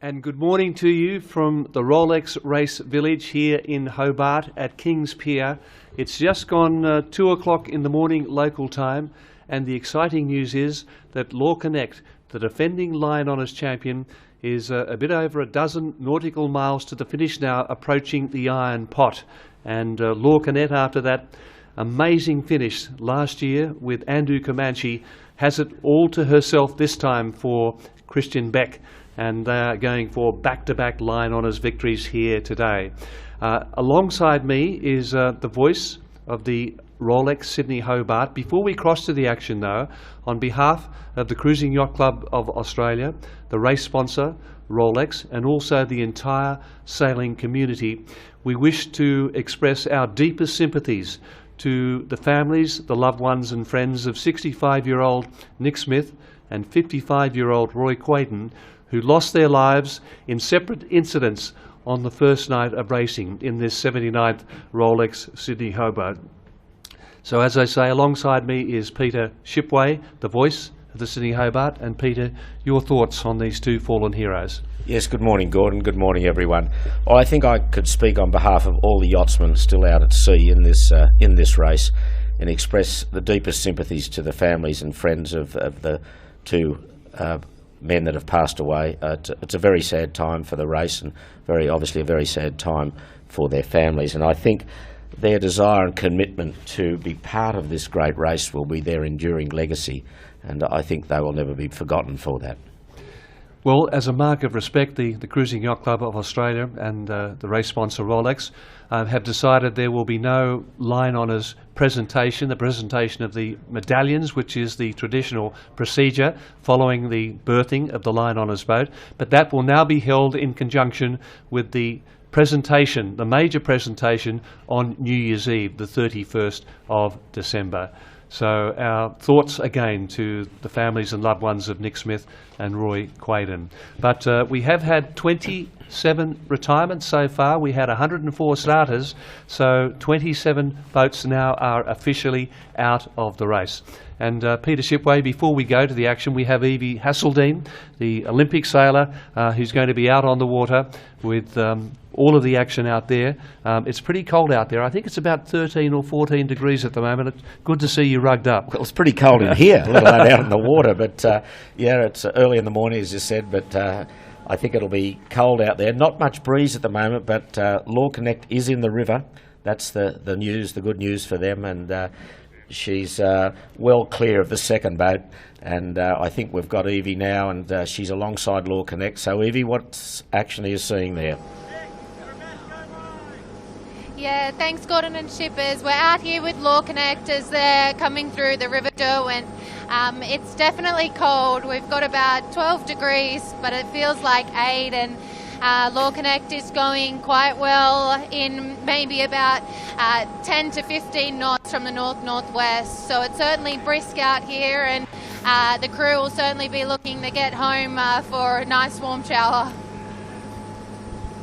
And good morning to you from the Rolex Race Village here in Hobart at Kings Pier. It's just gone 2 o'clock in the morning local time, and the exciting news is that LawConnect, the defending Lion Honours champion, is a bit over a dozen nautical miles to the finish now, approaching the Iron Pot. And LawConnect, after that amazing finish last year with Andrew Comanche, has it all to herself this time for Christian Beck, and they are going for back-to-back Lion Honours victories here today. Alongside me is the voice of the Rolex Sydney Hobart. Before we cross to the action though, on behalf of the Cruising Yacht Club of Australia, the race sponsor Rolex, and also the entire sailing community, we wish to express our deepest sympathies to the families, the loved ones and friends of 65-year-old Nick Smith and 55-year-old Roy Quaden, who lost their lives in separate incidents on the first night of racing in this 79th Rolex Sydney Hobart. So as I say, alongside me is Peter Shipway, the voice of the Sydney Hobart. And Peter, your thoughts on these two fallen heroes? Yes, good morning, Gordon. Good morning, everyone. Well, I think I could speak on behalf of all the yachtsmen still out at sea in this race and express the deepest sympathies to the families and friends of the two men that have passed away. It's a very sad time for the race, and obviously a very sad time for their families. And I think their desire and commitment to be part of this great race will be their enduring legacy, and I think they will never be forgotten for that. Well, as a mark of respect, the Cruising Yacht Club of Australia and the race sponsor Rolex have decided there will be no Lion Honours presentation, the presentation of the medallions, which is the traditional procedure following the berthing of the Lion Honours boat, but that will now be held in conjunction with the presentation, the major presentation on New Year's Eve, the 31st of December. So our thoughts again to the families and loved ones of Nick Smith and Roy Quaden. But we have had 27 retirements so far. We had 104 starters, so 27 boats now are officially out of the race. And Peter Shipway, before we go to the action, we have Evie Hasseldine, the Olympic sailor, who's going to be out on the water with all of the action out there. It's pretty cold out there. I think it's about 13 or 14 degrees at the moment. It's good to see you rugged up. Well, it's pretty cold in here, let alone out in the water. But yeah, it's early in the morning, as you said, but I think it'll be cold out there. Not much breeze at the moment, but LawConnect is in the river. That's the news, the good news for them. And she's well clear of the second boat, and I think we've got Evie now, and she's alongside LawConnect. So Evie, what action are you seeing there? Yeah, thanks Gordon and Shippers. We're out here with LawConnect as they're coming through the River Derwent. It's definitely cold. We've got about 12 degrees, but it feels like 8, and LawConnect is going quite well in maybe about 10 to 15 knots from the north-northwest. So it's certainly brisk out here, and the crew will certainly be looking to get home for a nice warm shower.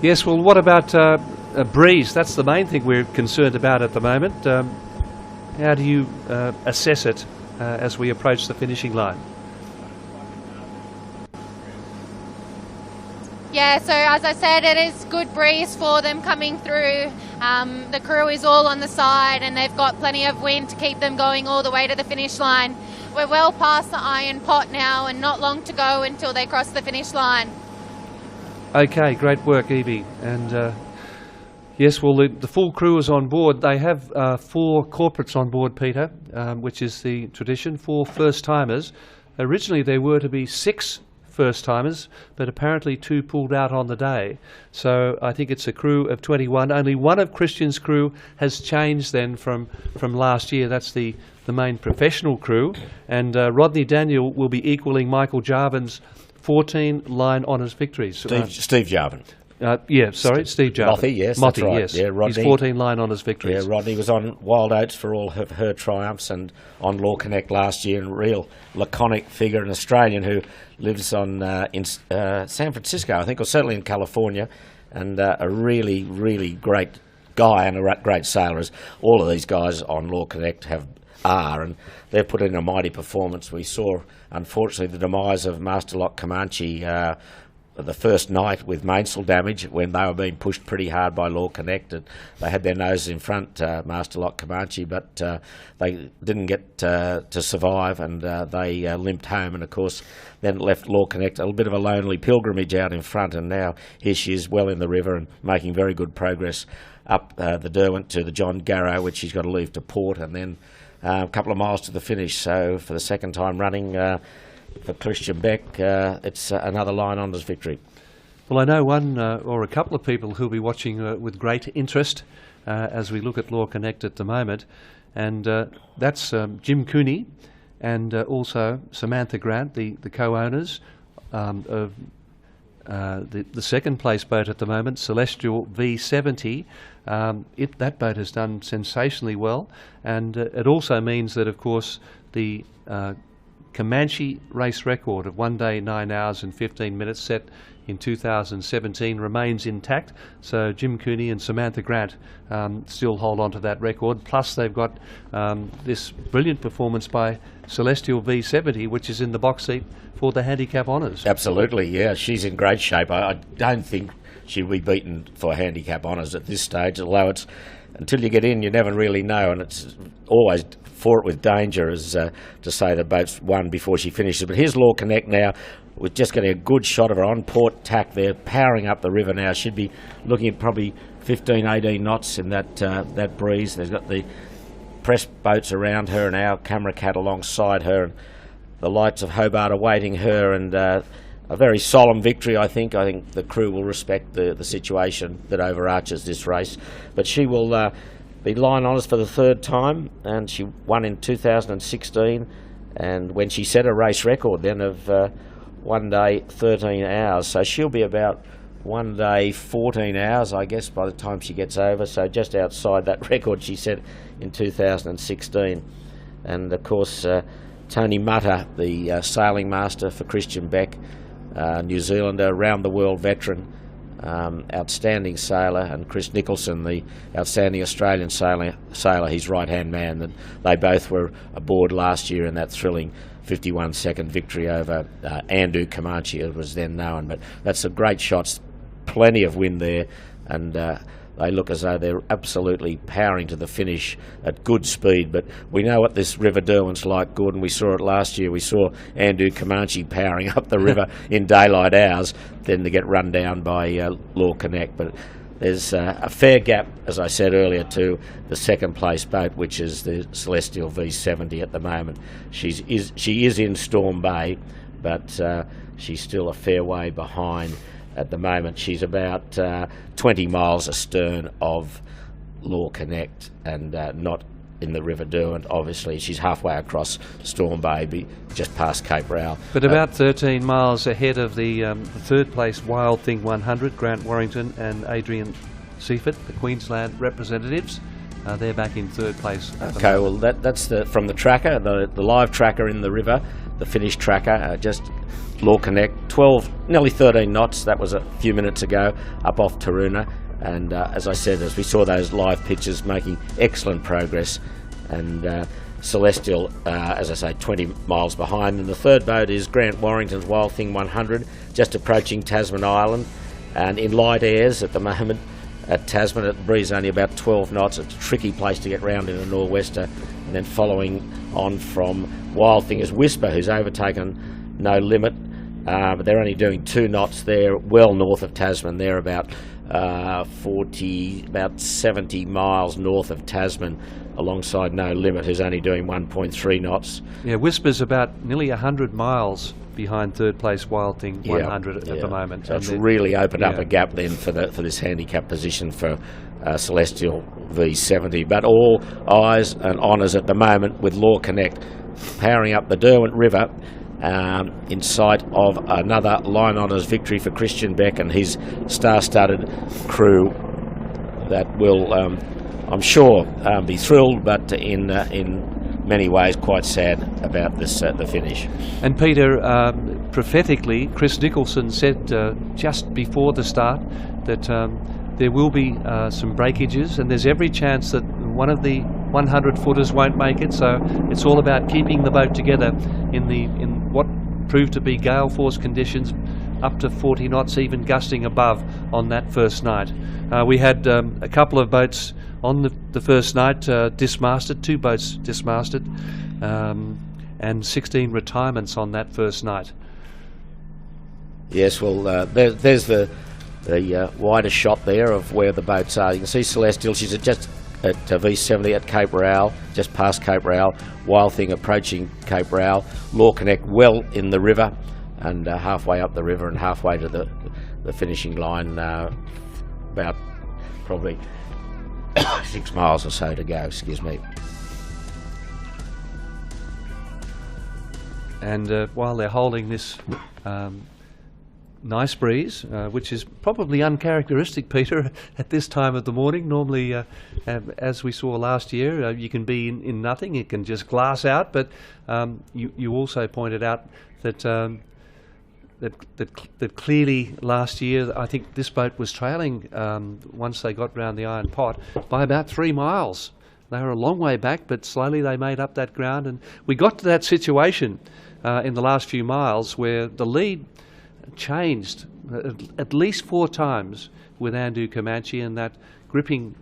Yes, well, what about a breeze? That's the main thing we're concerned about at the moment. How do you assess it as we approach the finishing line? Yeah, so as I said, it is good breeze for them coming through. The crew is all on the side, and they've got plenty of wind to keep them going all the way to the finish line. We're well past the Iron Pot now, and not long to go until they cross the finish line. Okay, great work, Evie. And yes, well, the full crew is on board. They have 4 corporates on board, Peter, which is the tradition, 4 first-timers. Originally, there were to be 6 first-timers, but apparently 2 pulled out on the day. So I think it's a crew of 21. Only one of Christian's crew has changed then from last year. That's the main professional crew. And Rodney Daniel will be equaling Michael Jarvin's 14 Lion Honours victories. Steve Jarvin. Steve Jarvin. Mothi, yes, Mothi, that's right. yes. Yeah, Rodney, he's 14 Lion Honours victories. Yeah, Rodney was on Wild Oats for all of her triumphs, and on LawConnect last year, and real laconic figure, an Australian who lives on in San Francisco, I think, or certainly in California, and a really, really great guy and a great sailor, as all of these guys on LawConnect are, and they've put in a mighty performance. We saw, unfortunately, the demise of Master Lock Comanche the first night with mainsail damage when they were being pushed pretty hard by LawConnect. They had their noses in front, Master Lock Comanche, but they didn't get to survive, and they limped home. And of course, then it left LawConnect a little bit of a lonely pilgrimage out in front. And now here she is, well in the river and making very good progress up the Derwent to the John Garrow, which she's got to leave to port, and then a couple of miles to the finish. So for the second time running, for Christian Beck, it's another Line Honours victory. Well, I know one or a couple of people who'll be watching with great interest as we look at LawConnect at the moment, and that's Jim Cooney and also Samantha Grant, the co-owners of the second place boat at the moment, Celestial V70. That boat has done sensationally well, and it also means that, of course, the Comanche race record of 1 day, 9 hours and 15 minutes set in 2017 remains intact. So Jim Cooney and Samantha Grant still hold on to that record. Plus they've got this brilliant performance by Celestial V70, which is in the box seat for the Handicap Honours. Absolutely, yeah. She's in great shape. I don't think she'll be beaten for Handicap Honours at this stage, although it's, until you get in, you never really know, and it's always fought with danger, as to say the boat's won before she finishes. But here's LawConnect now. We're just getting a good shot of her on port tack there, powering up the river now. She'd be looking at probably 15, 18 knots in that breeze. There's got the press boats around her and our camera cat alongside her, and the lights of Hobart awaiting her, and a very solemn victory, I think. I think the crew will respect the situation that overarches this race. But she will be Line Honours for the third time, and she won in 2016, and when she set a race record then of 1 day 13 hours, so she'll be about 1 day 14 hours, I guess, by the time she gets over, so just outside that record she set in 2016. And of course Tony Mutter, the sailing master for Christian Beck, New Zealander, round the world veteran, outstanding sailor, and Chris Nicholson, the outstanding Australian sailor, his right-hand man. That they both were aboard last year in that thrilling 51-second victory over Andu Comanche, it was then known. But that's some great shots, plenty of wind there, and they look as though they're absolutely powering to the finish at good speed. But we know what this River Derwent's like, Gordon. We saw it last year. We saw Andu Comanche powering up the river in daylight hours, then to get run down by LawConnect. But there's a fair gap, as I said earlier, to the second place boat, which is the Celestial V70 at the moment. She is in Storm Bay, but she's still a fair way behind. At the moment, she's about 20 miles astern of LawConnect, and not in the River Derwent, obviously. She's halfway across Storm Bay, just past Cape Rowell. But about 13 miles ahead of the third place Wild Thing 100, Grant Warrington and Adrian Seifert, the Queensland representatives. They're back in third place. Okay, well, that's from the tracker, the live tracker in the river, the finished tracker, just LawConnect, 12, nearly 13 knots. That was a few minutes ago, up off Taroona. And as I said, as we saw those live pictures, making excellent progress. And Celestial, as I say, 20 miles behind. And the third boat is Grant Warrington's Wild Thing 100, just approaching Tasman Island, and in light airs at the moment. At Tasman, the breeze only about 12 knots. It's a tricky place to get round in a nor'wester. And then following on from Wild Thing is Whisper, who's overtaken No Limit, but they're only doing 2 knots there, well north of Tasman. They're about 70 miles north of Tasman, alongside No Limit, who's only doing 1.3 knots. Yeah, Whisper's about nearly 100 miles behind third place Wild Thing 100 at the moment. So it's really opened up a gap then for this handicap position for Celestial V70. But all eyes and honours at the moment with LawConnect powering up the Derwent River, in sight of another Line Honours victory for Christian Beck and his star-studded crew that will, I'm sure, be thrilled, but in many ways quite sad about this the finish. And Peter, prophetically, Chris Nicholson said just before the start that there will be some breakages, and there's every chance that one of the 100-footers won't make it. So it's all about keeping the boat together in what proved to be gale force conditions up to 40 knots, even gusting above on that first night. We had a couple of boats on the first night dismasted, 2 boats dismasted, and 16 retirements on that first night. Yes, well, there's the wider shot there of where the boats are. You can see Celestial, she's just at V70 at Cape Rowell, just past Cape Rowell. Wild Thing approaching Cape Rowell. LawConnect well in the river, and halfway up the river and halfway to the finishing line, about probably 6 miles or so to go, excuse me. And while they're holding this nice breeze, which is probably uncharacteristic, Peter, at this time of the morning. Normally, as we saw last year, you can be in nothing, it can just glass out, but you also pointed out that that clearly last year, I think this boat was trailing once they got round the Iron Pot by about 3 miles. They were a long way back, but slowly they made up that ground, and we got to that situation in the last few miles where the lead changed at least 4 times with Andu Comanche, and that gripping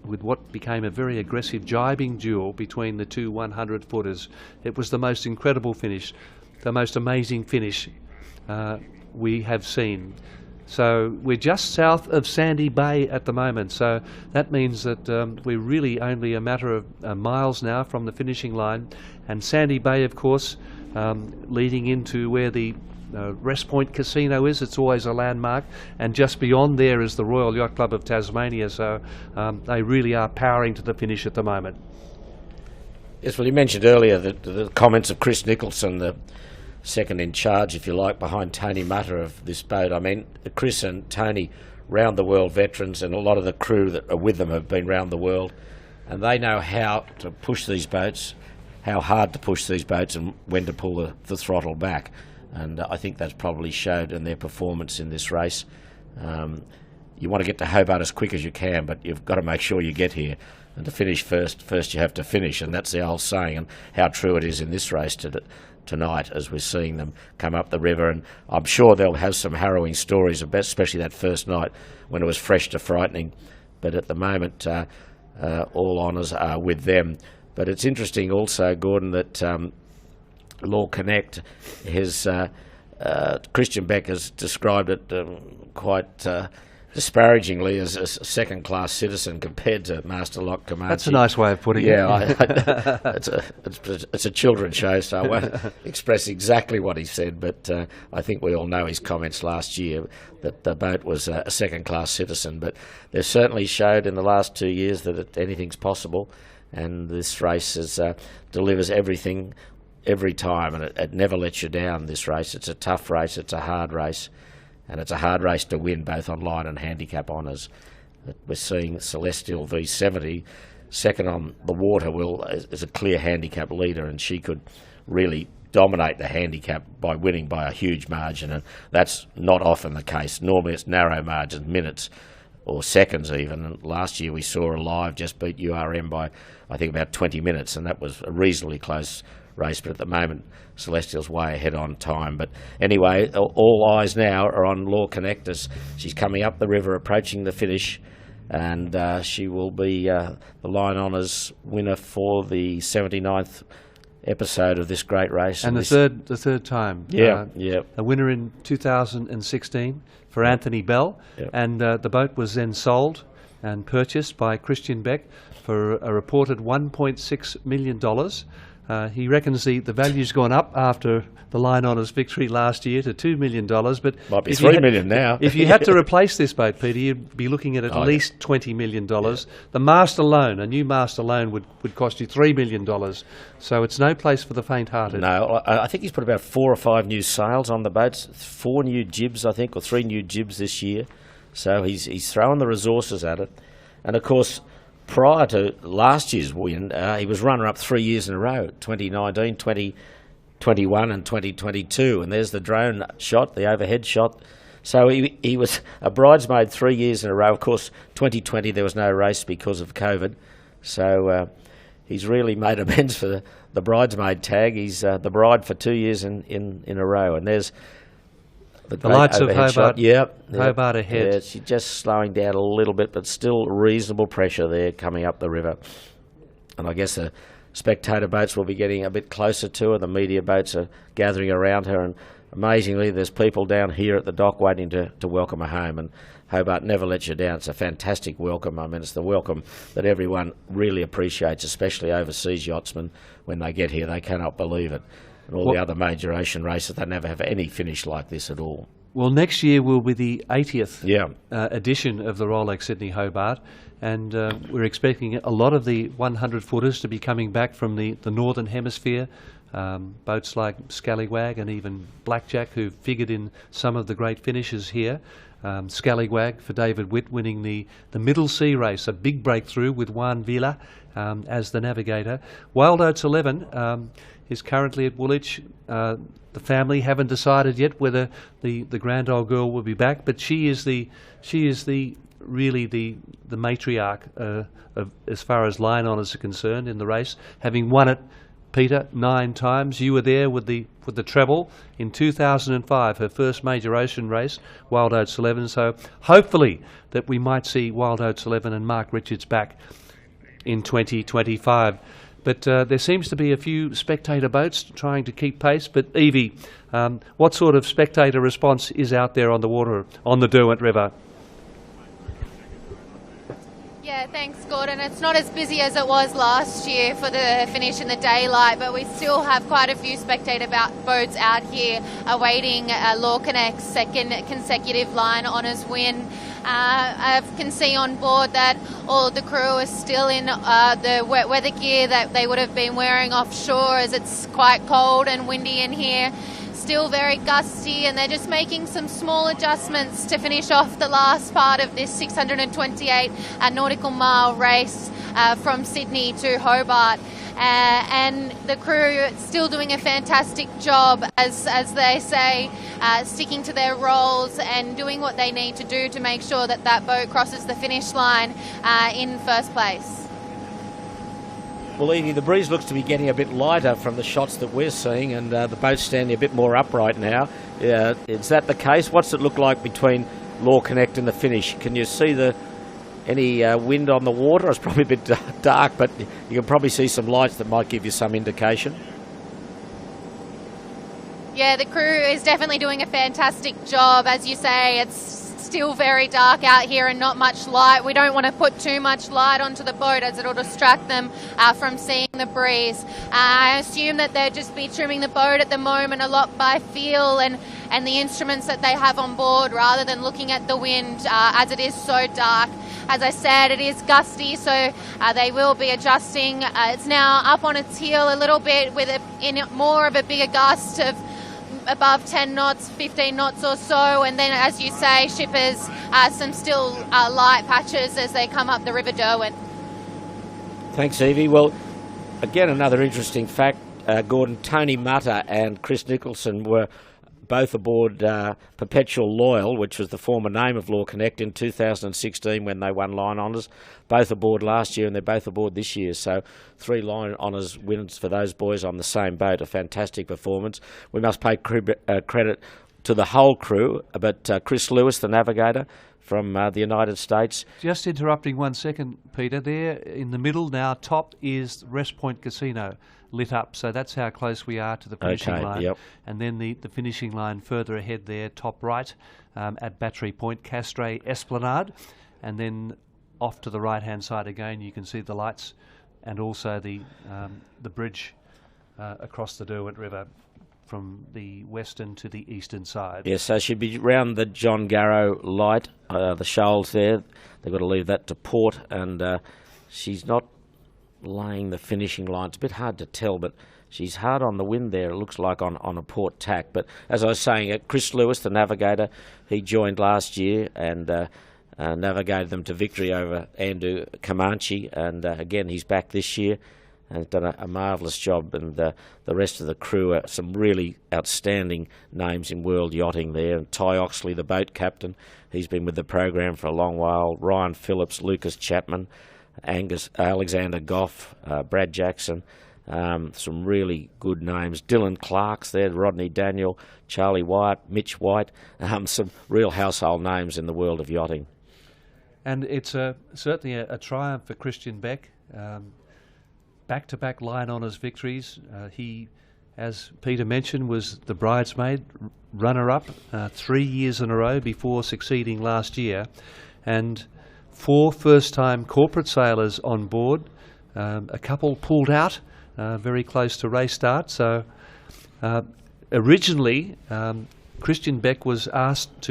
with what became a very aggressive jibing duel between the two 100-footers. It was the most incredible finish, the most amazing finish we have seen. So we're just south of Sandy Bay at the moment, so that means that we're really only a matter of miles now from the finishing line, and Sandy Bay, of course, leading into where the Rest Point Casino is. It's always a landmark, and just beyond there is the Royal Yacht Club of Tasmania, so they really are powering to the finish at the moment. Yes, well, you mentioned earlier the comments of Chris Nicholson, the second in charge, if you like, behind Tony Mutter of this boat. I mean, Chris and Tony, round the world veterans, and a lot of the crew that are with them have been round the world, and they know how to push these boats, how hard to push these boats, and when to pull the throttle back. And I think that's probably showed in their performance in this race. You want to get to Hobart as quick as you can, but you've got to make sure you get here. And to finish first you have to finish, and that's the old saying, and how true it is in this race tonight as we're seeing them come up the river. And I'm sure they'll have some harrowing stories, especially that first night when it was fresh to frightening. But at the moment, all honours are with them. But it's interesting also, Gordon, that LawConnect has Christian Beck has described it quite disparagingly as a second-class citizen compared to Master Lock Comanche. That's a nice way of putting it. Yeah, it's a children's show, so I won't express exactly what he said, but I think we all know his comments last year that the boat was a second-class citizen. But they've certainly showed in the last 2 years that anything's possible, and this race delivers everything every time, and it never lets you down, this race. It's a tough race, it's a hard race, and it's a hard race to win both on line and handicap honours. We're seeing Celestial V70 second on the water is a clear handicap leader, and she could really dominate the handicap by winning by a huge margin, and that's not often the case. Normally it's narrow margins, minutes or seconds even, and last year we saw Alive just beat URM by I think about 20 minutes, and that was a reasonably close race, but at the moment Celestial's way ahead on time. But anyway, all eyes now are on LawConnect as she's coming up the river, approaching the finish, and she will be the Line Honours winner for the 79th episode of this great race. And the third time. Yeah, a winner in 2016 for Anthony Bell, and the boat was then sold and purchased by Christian Beck for a reported $1.6 million. He reckons the value's gone up after the Line Honours victory last year to $2 million, but might be $3 million now. If you had to replace this boat, Peter, you'd be looking at least $20 million. Yeah. The mast alone, a new mast alone, would cost you $3 million. So it's no place for the faint-hearted. No, I think he's put about 4 or 5 new sails on the boats, 4 new jibs, I think, or 3 new jibs this year. So he's throwing the resources at it. And of course, prior to last year's win, he was runner-up 3 years in a row, 2019, 2021 and 2022. And there's the drone shot, the overhead shot. So he was a bridesmaid 3 years in a row. Of course, 2020 there was no race because of COVID. So he's really made amends for the bridesmaid tag. He's the bride for 2 years in a row. And there's The great lights of overhead Hobart, shot. Yep. Hobart ahead. Yeah, she's just slowing down a little bit, but still reasonable pressure there coming up the river. And I guess the spectator boats will be getting a bit closer to her. The media boats are gathering around her, and amazingly, there's people down here at the dock waiting to welcome her home. And Hobart never lets you down. It's a fantastic welcome. I mean, it's the welcome that everyone really appreciates, especially overseas yachtsmen. When they get here, they cannot believe it. And all the other major ocean races, they never have any finish like this at all. Well, next year will be the 80th Yeah. edition of the Rolex Sydney Hobart, and we're expecting a lot of the 100-footers to be coming back from the northern hemisphere. Boats like Scallywag and even Blackjack, who figured in some of the great finishes here. Scallywag for David Witt winning the Middle Sea race, a big breakthrough with Juan Villa as the navigator. Wild Oats 11 is currently at Woolwich. The family haven't decided yet whether the grand old girl will be back, but she is really the matriarch of, as far as line honours are concerned in the race, having won it, Peter, 9 times. You were there with the treble in 2005, her first major ocean race, Wild Oats 11. So hopefully that we might see Wild Oats 11 and Mark Richards back in 2025. But there seems to be a few spectator boats trying to keep pace. But Evie, what sort of spectator response is out there on the water on the Derwent River? Yeah, thanks, Gordon. It's not as busy as it was last year for the finish in the daylight, but we still have quite a few spectator boats out here awaiting LawConnect's second consecutive line honours win. I can see on board that all of the crew are still in the wet weather gear that they would have been wearing offshore, as it's quite cold and windy in here. Still very gusty, and they're just making some small adjustments to finish off the last part of this 628 nautical mile race from Sydney to Hobart. And the crew still doing a fantastic job, as they say, sticking to their roles and doing what they need to do to make sure that that boat crosses the finish line in first place. Well, Edie, the breeze looks to be getting a bit lighter from the shots that we're seeing, and the boat's standing a bit more upright now. Is that the case? What's it look like between LawConnect and the finish? Can you see any wind on the water? It's probably a bit dark, but you can probably see some lights that might give you some indication. Yeah, the crew is definitely doing a fantastic job. As you say, it's still very dark out here and not much light. We don't want to put too much light onto the boat, as it'll distract them from seeing the breeze. I assume that they'll just be trimming the boat at the moment a lot by feel and the instruments that they have on board, rather than looking at the wind, as it is so dark. As I said, it is gusty, so they will be adjusting. It's now up on its heel a little bit with more of a bigger gust of above 10 knots, 15 knots or so, and then, as you say, shippers, some still light patches as they come up the River Derwent. Thanks, Evie. Well, again, another interesting fact, Gordon, Tony Mutter and Chris Nicholson were both aboard Perpetual Loyal, which was the former name of LawConnect, in 2016 when they won line honours. Both aboard last year, and they're both aboard this year. So 3 line honours wins for those boys on the same boat. A fantastic performance. We must pay credit to the whole crew, but Chris Lewis, the navigator from the United States. Just interrupting 1 second, Peter. There in the middle now, top is Rest Point Casino, lit up. So that's how close we are to the finishing line. Yep. And then the finishing line further ahead there, top right, at Battery Point, Castray Esplanade. And then off to the right-hand side again, you can see the lights and also the bridge across the Derwent River from the western to the eastern side. Yes, so she'd be round the John Garrow light, the shoals there. They've got to leave that to port, and she's not laying the finishing line. It's a bit hard to tell, but she's hard on the wind there, it looks like, on a port tack. But as I was saying, Chris Lewis, the navigator, he joined last year and navigated them to victory over Andrew Comanche, and again, he's back this year. And he's done a marvellous job, and the rest of the crew are some really outstanding names in world yachting there. And Ty Oxley, the boat captain, he's been with the program for a long while. Ryan Phillips, Lucas Chapman, Alexander Goff, Brad Jackson, Some really good names. Dylan Clark's there, Rodney Daniel, Charlie Wyatt, Mitch White. Some real household names in the world of yachting. And it's certainly a triumph for Christian Beck. Back-to-back Lion Honours victories. He, as Peter mentioned, was the bridesmaid runner-up 3 years in a row before succeeding last year. And 4 first-time corporate sailors on board. A couple pulled out very close to race start. So originally, Christian Beck was asked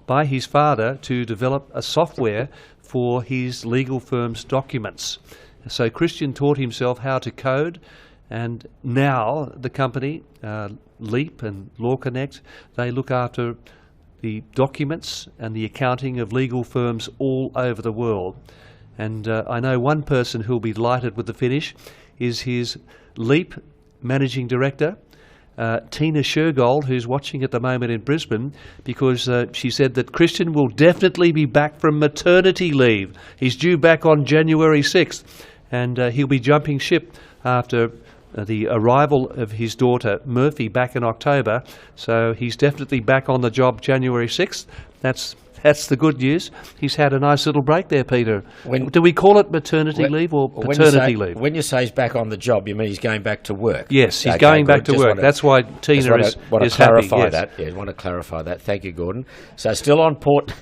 by his father to develop a software for his legal firm's documents. So Christian taught himself how to code, and now the company, Leap and LawConnect, they look after the documents and the accounting of legal firms all over the world. And I know one person who'll be delighted with the finish is his Leap managing director, Tina Shergold, who's watching at the moment in Brisbane, because she said that Christian will definitely be back from maternity leave. He's due back on January 6th, and he'll be jumping ship after the arrival of his daughter Murphy back in October. So he's definitely back on the job January 6th. That's the good news. He's had a nice little break there, Peter. Do we call it maternity leave or paternity leave? When you say he's back on the job, you mean he's going back to work? Yes, he's going back to work. That's why Tina is happy. Clarify that. Yeah, I want to clarify that. Thank you, Gordon. So still on port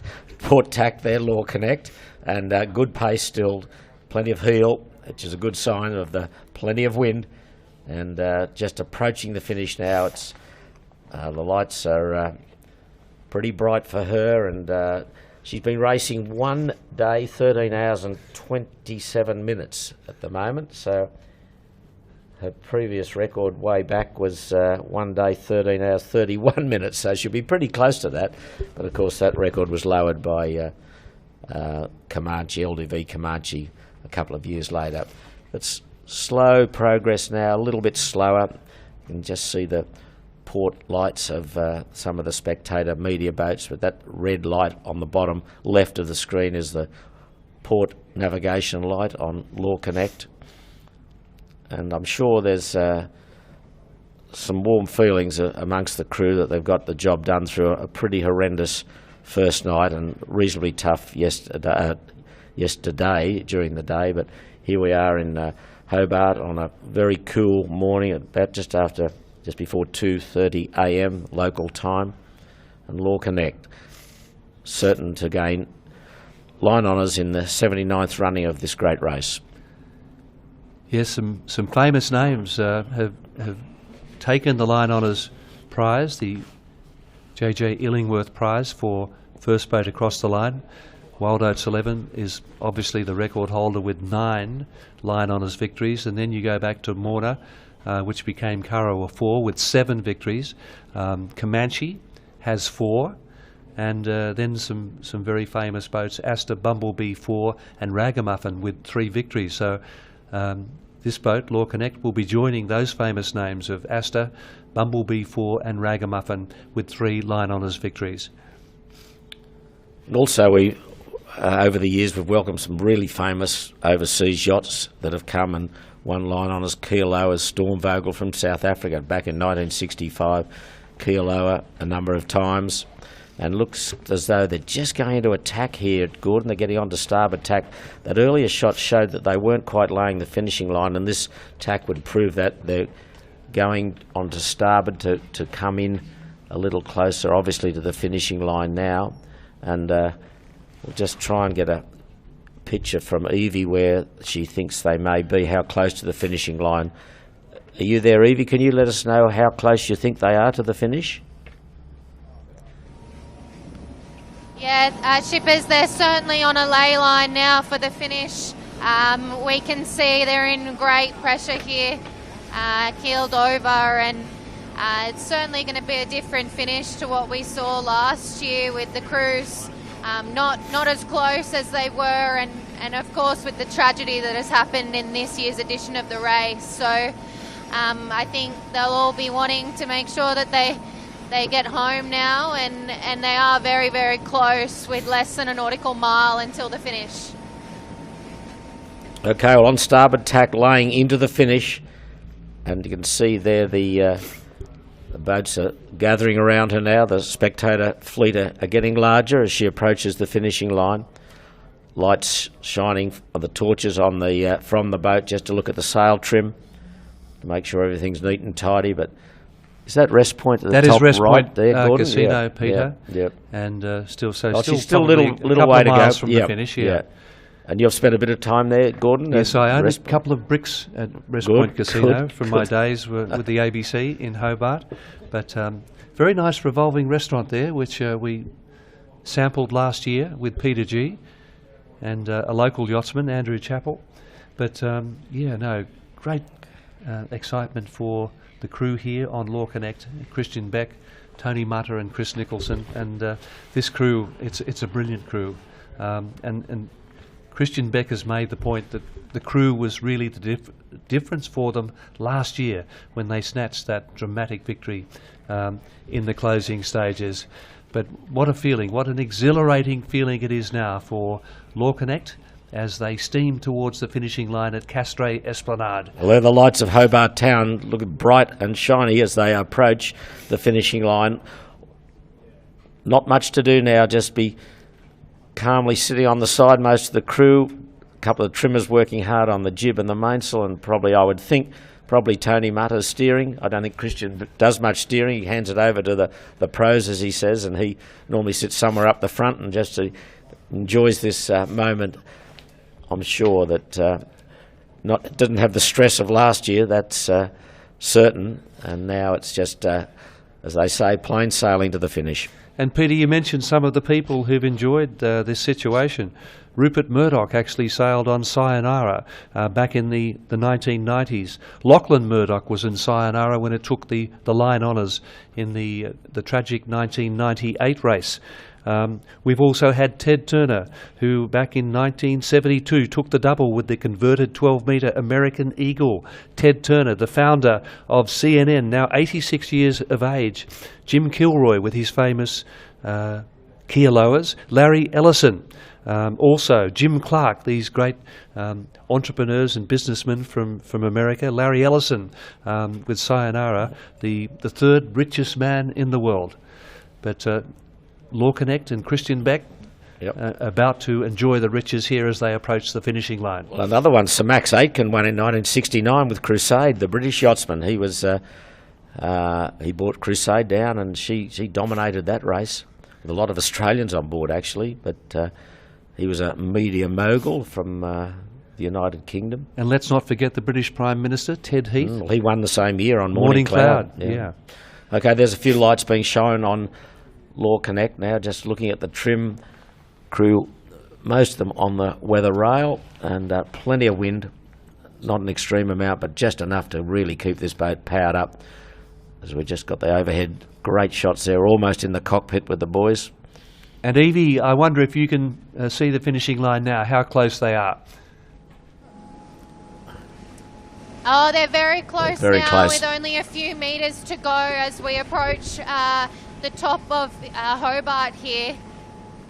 tack there, LawConnect, and good pace still, plenty of heel, which is a good sign of the plenty of wind, and just approaching the finish now. It's the lights are pretty bright for her, and she's been racing 1 day, 13 hours and 27 minutes at the moment. So her previous record way back was 1 day, 13 hours, 31 minutes. So she'll be pretty close to that. But of course, that record was lowered by Comanche, LDV Comanche, a couple of years later. It's slow progress now, a little bit slower. You can just see the port lights of some of the spectator media boats, but that red light on the bottom left of the screen is the port navigation light on LawConnect. And I'm sure there's some warm feelings amongst the crew that they've got the job done through a pretty horrendous first night and reasonably tough yesterday during the day. But here we are in Hobart on a very cool morning, about just before 2:30 a.m. local time, and LawConnect certain to gain line honours in the 79th running of this great race. Yes, some famous names have taken the line honours prize, the J.J. Illingworth prize for first boat across the line. Wild Oats 11 is obviously the record holder with 9 line honours victories, and then you go back to Morna, which became Karawa 4 with 7 victories. Comanche has 4, and then some very famous boats, Asta, Bumblebee 4 and Ragamuffin with 3 victories. So this boat, LawConnect, will be joining those famous names of Asta, Bumblebee 4 and Ragamuffin with 3 line honours victories. And also we over the years we've welcomed some really famous overseas yachts that have come and won line honours. Kealoha's Stormvogel from South Africa back in 1965. Kealoha a number of times, and looks as though they're just going into attack here at Gordon. They're getting onto starboard tack. That earlier shot showed that they weren't quite laying the finishing line, and this tack would prove that they're going onto starboard to come in a little closer, obviously, to the finishing line now. And we'll just try and get a picture from Evie where she thinks they may be, how close to the finishing line. Are you there, Evie? Can you let us know how close you think they are to the finish? Yeah, shippers, they're certainly on a ley line now for the finish. We can see they're in great pressure here, keeled over, and it's certainly going to be a different finish to what we saw last year with the crews. Not as close as they were, and of course with the tragedy that has happened in this year's edition of the race. So I think they'll all be wanting to make sure that they get home now, and they are very, very close with less than a nautical mile until the finish. Okay, well, on starboard tack, laying into the finish, And you can see there the boats are gathering around her now. The spectator fleet are getting larger as she approaches the finishing line. Lights shining of the torches on the from the boat just to look at the sail trim to make sure everything's neat and tidy. But is that rest point at the top right? That is rest point there, Gordon? casino, Peter. Yep. And still, she's still a little way to go from the finish. Yeah. And you've spent a bit of time there, Gordon? Yes, I own a couple of bricks at Rest Point Casino from my days with the ABC in Hobart. But very nice revolving restaurant there, which we sampled last year with Peter G. and a local yachtsman, Andrew Chappell. But great excitement for the crew here on LawConnect, Christian Beck, Tony Mutter and Chris Nicholson. And this crew, it's a brilliant crew. And Christian Beck has made the point that the crew was really the difference for them last year when they snatched that dramatic victory in the closing stages. But what a feeling, what an exhilarating feeling it is now for LawConnect as they steam towards the finishing line at Castray Esplanade. Well, there the lights of Hobart Town look bright and shiny as they approach the finishing line. Not much to do now, just be calmly sitting on the side, most of the crew, a couple of trimmers working hard on the jib and the mainsail, and probably, I would think, Tony Mutter's steering. I don't think Christian does much steering. He hands it over to the pros, as he says, and he normally sits somewhere up the front and just enjoys this moment. I'm sure that didn't have the stress of last year, that's certain, and now it's just, as they say, plain sailing to the finish. And Peter, you mentioned some of the people who've enjoyed this situation. Rupert Murdoch actually sailed on Sayonara back in the 1990s. Lachlan Murdoch was in Sayonara when it took the line honours in the tragic 1998 race. We've also had Ted Turner, who back in 1972 took the double with the converted 12-metre American Eagle. Ted Turner, the founder of CNN, now 86 years of age. Jim Kilroy with his famous Keelowers. Larry Ellison, also Jim Clark, these great entrepreneurs and businessmen from America. Larry Ellison with Sayonara, the third richest man in the world. But LawConnect and Christian Beck about to enjoy the riches here as they approach the finishing line. Well, another one, Sir Max Aitken won in 1969 with Crusade, the British yachtsman. He was he brought Crusade down, and she dominated that race with a lot of Australians on board actually. But he was a media mogul from the United Kingdom. And let's not forget the British Prime Minister, Ted Heath. He won the same year on Morning Cloud. Yeah. Okay, there's a few lights being shown on LawConnect now, just looking at the trim crew, most of them on the weather rail, and plenty of wind, not an extreme amount, but just enough to really keep this boat powered up. As we just got the overhead, great shots there, almost in the cockpit with the boys. And Evie, I wonder if you can see the finishing line now, how close they are. Oh, they're very close very now, close. with only a few metres to go as we approach the top of Hobart here.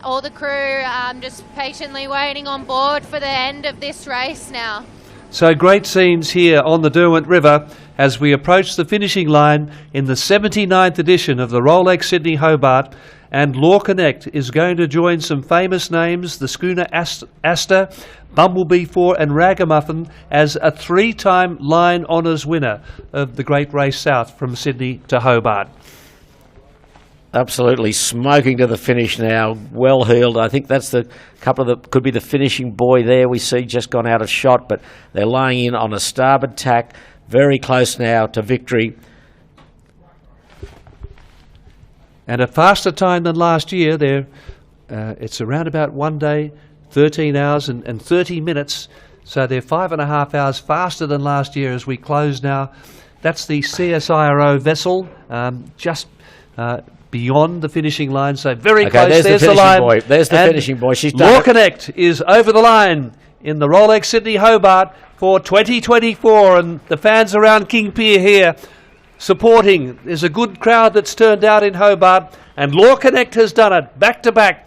All the crew just patiently waiting on board for the end of this race now. So great scenes here on the Derwent River as we approach the finishing line in the 79th edition of the Rolex Sydney Hobart, and LawConnect is going to join some famous names, the schooner Astor, Bumblebee 4 and Ragamuffin, as a 3-time line honours winner of the Great Race South from Sydney to Hobart. Absolutely smoking to the finish now, well heeled. I think that's the couple of could be the finishing buoy there we see just gone out of shot, but they're laying in on a starboard tack, very close now to victory. And a faster time than last year. It's around about 1 day, 13 hours and 30 minutes. So they're 5.5 hours faster than last year as we close now. That's the CSIRO vessel, just beyond the finishing line, so very close. There's the line. Boy. There's the finishing boy. She's done LawConnect is over the line in the Rolex Sydney Hobart for 2024, and the fans around King Pier here supporting. There's a good crowd that's turned out in Hobart, and LawConnect has done it back to back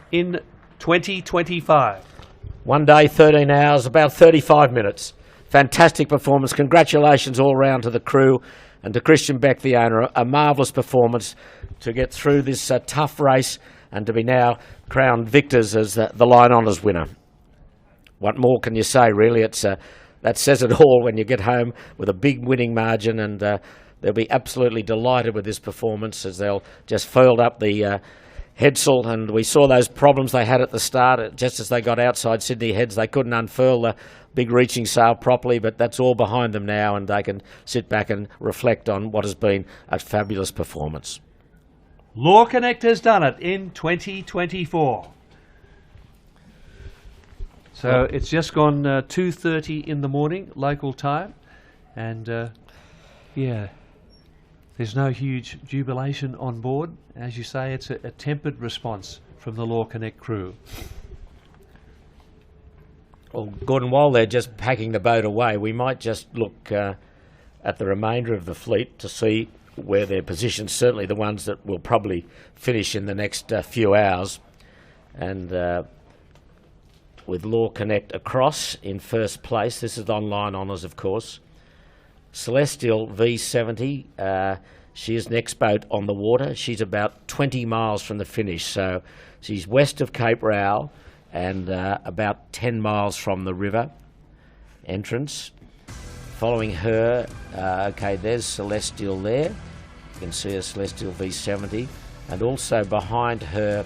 in 2025. 1 day, 13 hours, about 35 minutes. fantastic performance. Congratulations all round to the crew and to Christian Beck, the owner. A marvellous performance to get through this tough race and to be now crowned victors as the Line Honours winner. What more can you say, really? That says it all when you get home with a big winning margin, and they'll be absolutely delighted with this performance as they'll just foiled up the headsail, and we saw those problems they had at the start. Just as they got outside Sydney Heads, they couldn't unfurl the big reaching sail properly, but that's all behind them now, and they can sit back and reflect on what has been a fabulous performance. LawConnect has done it in 2024. So it's just gone 2:30 in the morning, local time, and yeah, there's no huge jubilation on board. As you say, it's a tempered response from the LawConnect crew. Well, Gordon, while they're just packing the boat away, we might just look at the remainder of the fleet to see where they're positioned, certainly the ones that will probably finish in the next few hours. And with LawConnect across in first place, this is on Line Honours, of course. Celestial V70, she is next boat on the water. She's about 20 miles from the finish, so she's west of Cape Rowell and about 10 miles from the river entrance. Following her, okay, there's Celestial there. You can see a Celestial V70, and also behind her,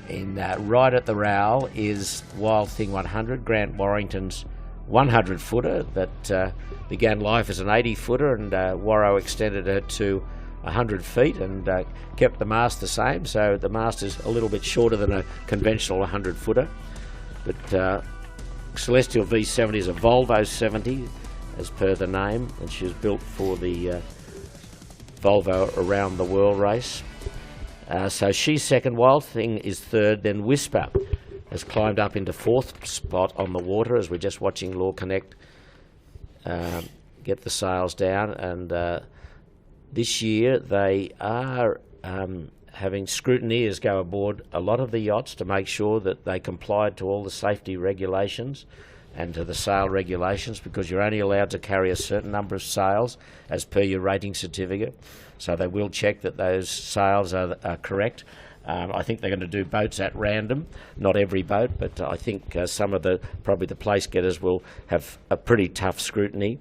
in right at the Rowell, is Wild Thing 100, Grant Warrington's 100-footer that began life as an 80-footer, and Warrow extended her to 100 feet and kept the mast the same, so the mast is a little bit shorter than a conventional 100-footer. But Celestial V70 is a Volvo 70, as per the name, and she was built for the Volvo Around the World race. So she's second, Wild Thing is third, then Whisper has climbed up into fourth spot on the water as we're just watching LawConnect get the sails down. And this year they are having scrutineers go aboard a lot of the yachts to make sure that they complied to all the safety regulations and to the sail regulations, because you're only allowed to carry a certain number of sails as per your rating certificate. So they will check that those sails are correct. I think they're going to do boats at random, not every boat, but I think some of probably the place getters will have a pretty tough scrutiny.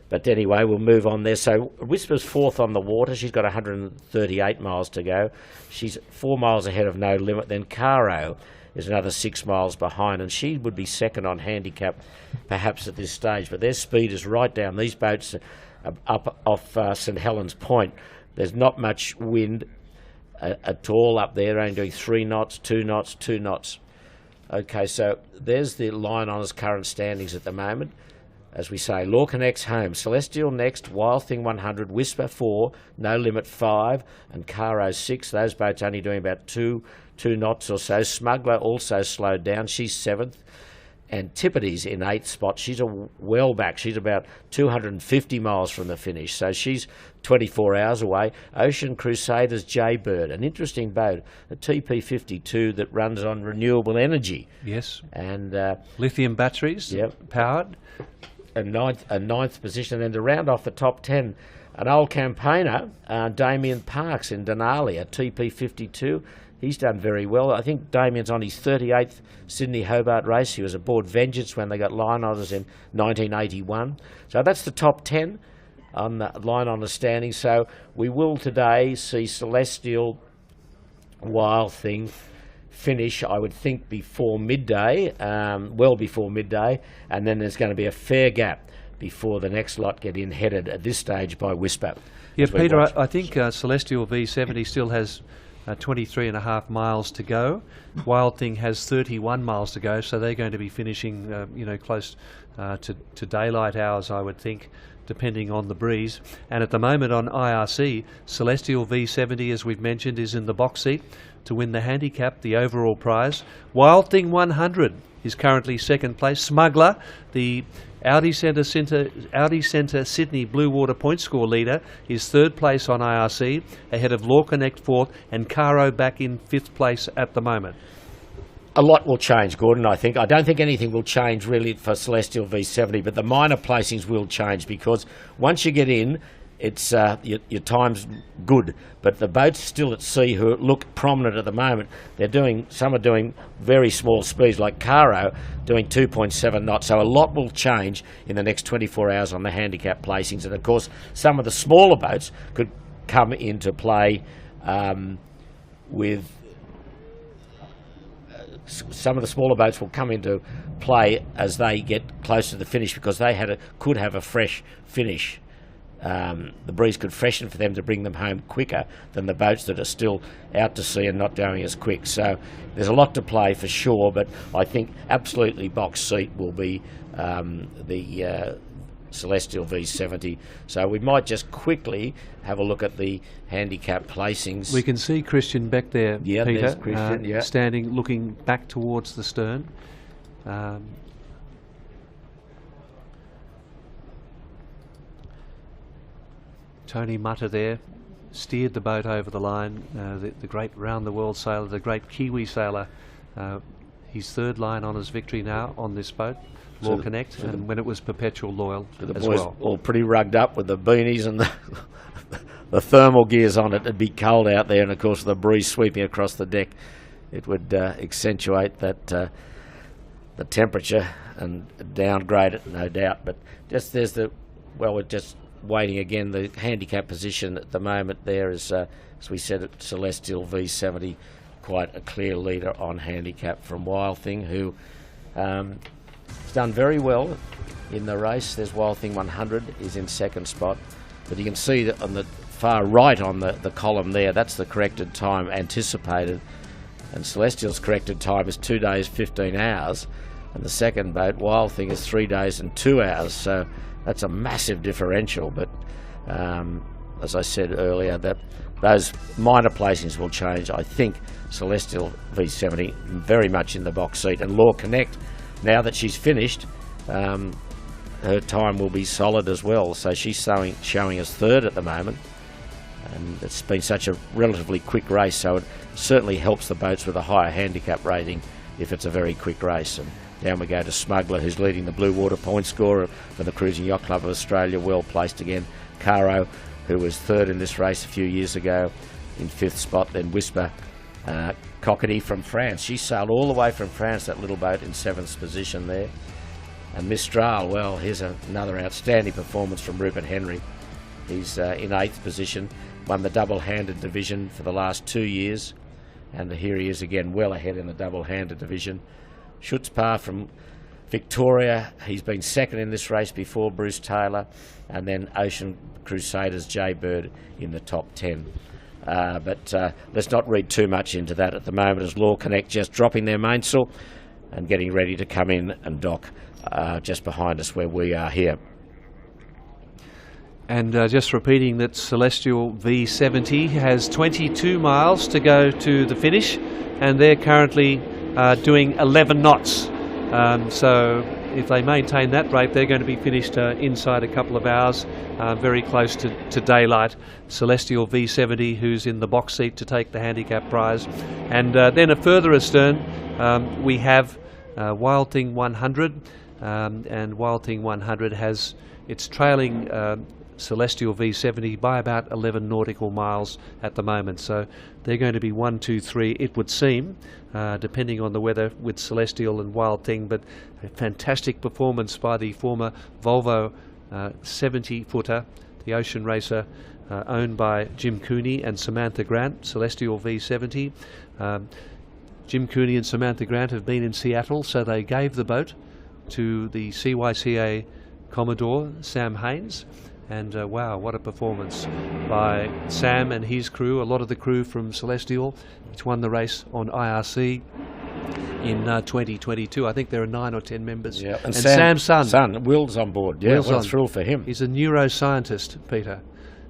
But anyway, we'll move on there. So Whisper's fourth on the water. She's got 138 miles to go. She's 4 miles ahead of No Limit. Then Caro is another 6 miles behind, and she would be second on handicap perhaps at this stage. But their speed is right down. These boats are up off St Helens Point. There's not much wind at all up there, only doing 3 knots, 2 knots, 2 knots. Okay, so there's the Line Honours current standings at the moment. As we say, LawConnect's home. Celestial next, Wild Thing 100, Whisper 4, No Limit 5, and Caro 6. Those boats only doing about 2 knots or so. Smuggler also slowed down. She's 7th. And Tippity's in 8th spot. She's well back. She's about 250 miles from the finish. So she's 24 hours away. Ocean Crusaders Jaybird, an interesting boat, a TP52 that runs on renewable energy. Yes. And lithium batteries, yep, powered. A ninth position. And to round off the top 10, an old campaigner, Damien Parks in Denali, a TP52. He's done very well. I think Damien's on his 38th Sydney Hobart race. He was aboard Vengeance when they got Line Honours in 1981. So that's the top 10 on the Line Honours standing. So we will today see Celestial, Wild Thing finish, I would think, before midday, well before midday, and then there's going to be a fair gap before the next lot get in, headed at this stage by Whisper. Yeah, Peter, I think Celestial V70 still has 23.5 miles to go. Wild Thing has 31 miles to go, so they're going to be finishing, close to daylight hours, I would think, depending on the breeze. And at the moment on IRC, Celestial V70, as we've mentioned, is in the box seat to win the handicap, the overall prize. Wild Thing 100 is currently second place. Smuggler, the Audi Centre Sydney Blue Water point score leader, is third place on IRC, ahead of LawConnect fourth, and Caro back in fifth place at the moment. a lot will change, Gordon, I think. I don't think anything will change really for Celestial V70, but the minor placings will change because once you get in, it's your time's good. But the boats still at sea who look prominent at the moment, some are doing very small speeds, like Caro doing 2.7 knots. So a lot will change in the next 24 hours on the handicap placings. And of course, some of the smaller boats could come into play some of the smaller boats will come into play as they get close to the finish because they could have a fresh finish. The breeze could freshen for them to bring them home quicker than the boats that are still out to sea and not going as quick. So there's a lot to play for sure, but I think absolutely box seat will be the Celestial V70. So we might just quickly have a look at the handicap placings. We can see Christian back there, yeah, Peter, there's Christian, yeah. standing, looking back towards the stern. Tony Mutter there steered the boat over the line, the great round-the-world sailor, the great Kiwi sailor. His third line on his victory now on this boat, LawConnect, and when it was Perpetual Loyal the as boys well. All pretty rugged up with the beanies and the thermal gears on it. It'd be cold out there, and of course the breeze sweeping across the deck, it would accentuate that the temperature and downgrade it, no doubt. But just we're just waiting again. The handicap position at the moment there is, as we said, at Celestial V70, quite a clear leader on handicap from Wild Thing, who has done very well in the race. There's Wild Thing 100 is in second spot, but you can see that on the far right on the column there, that's the corrected time anticipated, and Celestial's corrected time is 2 days 15 hours, and the second boat, Wild Thing, is 3 days and 2 hours. So that's a massive differential. But as I said earlier, that those minor placings will change. I think Celestial V70 very much in the box seat, and LawConnect, now that she's finished, her time will be solid as well. So she's showing us third at the moment, and it's been such a relatively quick race, so it certainly helps the boats with a higher handicap rating if it's a very quick race. And down we go to Smuggler, who's leading the Blue Water point scorer for the Cruising Yacht Club of Australia, well placed again. Caro, who was third in this race a few years ago, in fifth spot. Then Whisper Cockety from France. She sailed all the way from France, that little boat, in seventh position there. And Mistral, well, here's another outstanding performance from Rupert Henry. He's in eighth position, won the double-handed division for the last 2 years, and here he is again, well ahead in the double-handed division. Schutzpaar from Victoria, he's been second in this race before Bruce Taylor, and then Ocean Crusaders Jaybird in the top 10. But let's not read too much into that at the moment, as LawConnect just dropping their mainsail and getting ready to come in and dock just behind us where we are here. And just repeating that Celestial V70 has 22 miles to go to the finish, and they're currently doing 11 knots. So if they maintain that rate, they're going to be finished inside a couple of hours, very close to daylight. Celestial V70, who's in the box seat to take the handicap prize. And then further astern, we have Wild Thing 100, and Wild Thing 100 it's trailing Celestial V70 by about 11 nautical miles at the moment. So they're going to be 1, 2, 3, it would seem, depending on the weather with Celestial and Wild Thing. But a fantastic performance by the former Volvo 70-footer, the Ocean Racer, owned by Jim Cooney and Samantha Grant, Celestial V70. Jim Cooney and Samantha Grant have been in Seattle, so they gave the boat to the CYCA Commodore, Sam Haynes. And wow, what a performance by Sam and his crew, a lot of the crew from Celestial, which won the race on IRC in 2022. I think there are 9 or 10 members. Yeah. And Sam's son. Will's on board. Yeah, what a thrill for him. He's a neuroscientist, Peter.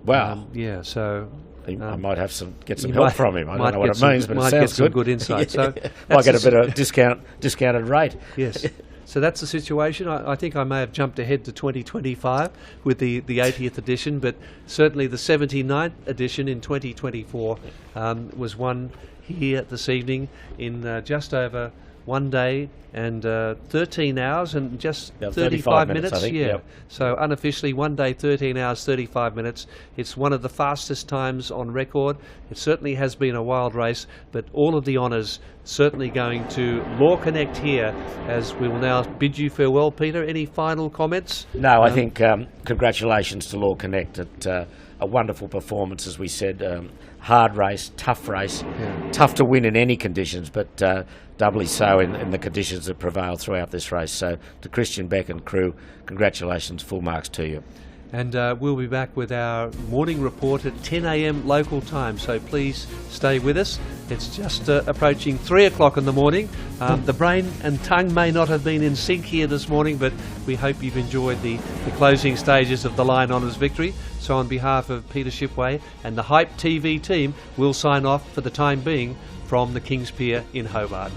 Wow. Yeah, so I might have get some help from him. I don't know what it means, but it sounds get some good insight. So might get a bit of discounted rate. Yes. So that's the situation. I think I may have jumped ahead to 2025 with the 80th edition, but certainly the 79th edition in 2024 was won here this evening in just over 1 day and 13 hours and just Yeah, 35 minutes, I think, Yeah. yep. So unofficially 1 day, 13 hours, 35 minutes. It's one of the fastest times on record. It certainly has been a wild race, but all of the honours certainly going to LawConnect here, as we will now bid you farewell. Peter, any final comments? No, I think congratulations to LawConnect. A wonderful performance, as we said. Hard race, tough to win in any conditions, but doubly so in the conditions that prevail throughout this race. So to Christian Beck and crew, congratulations, full marks to you. And we'll be back with our morning report at 10 a.m. local time, so please stay with us. It's just approaching 3 o'clock in the morning. The brain and tongue may not have been in sync here this morning, but we hope you've enjoyed the closing stages of the Lion Honours victory. So on behalf of Peter Shipway and the Hype TV team, we'll sign off for the time being from the King's Pier in Hobart.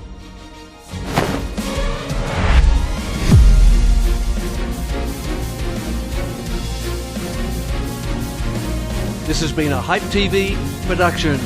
This has been a Hype TV production.